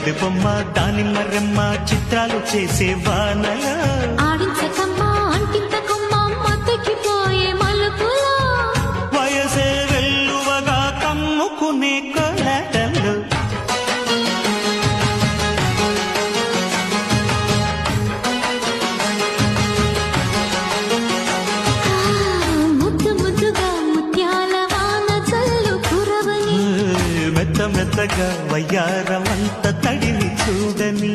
జాబిలి బొమ్మ దానిమ్మ రెమ్మ చిత్రాలు చేసే వానల ఆడించకమ్మా అంటింతకమ్మా మత్తెక్కిపోయే మలుపులా వయసే వెల్లువగా కమ్ముకునే కొలటలు ముద్దు ముద్దుగా ముత్యాల వాన చల్లు కురవని మెత్త మెత్తగా వయ్యారమంత తడిని చూడని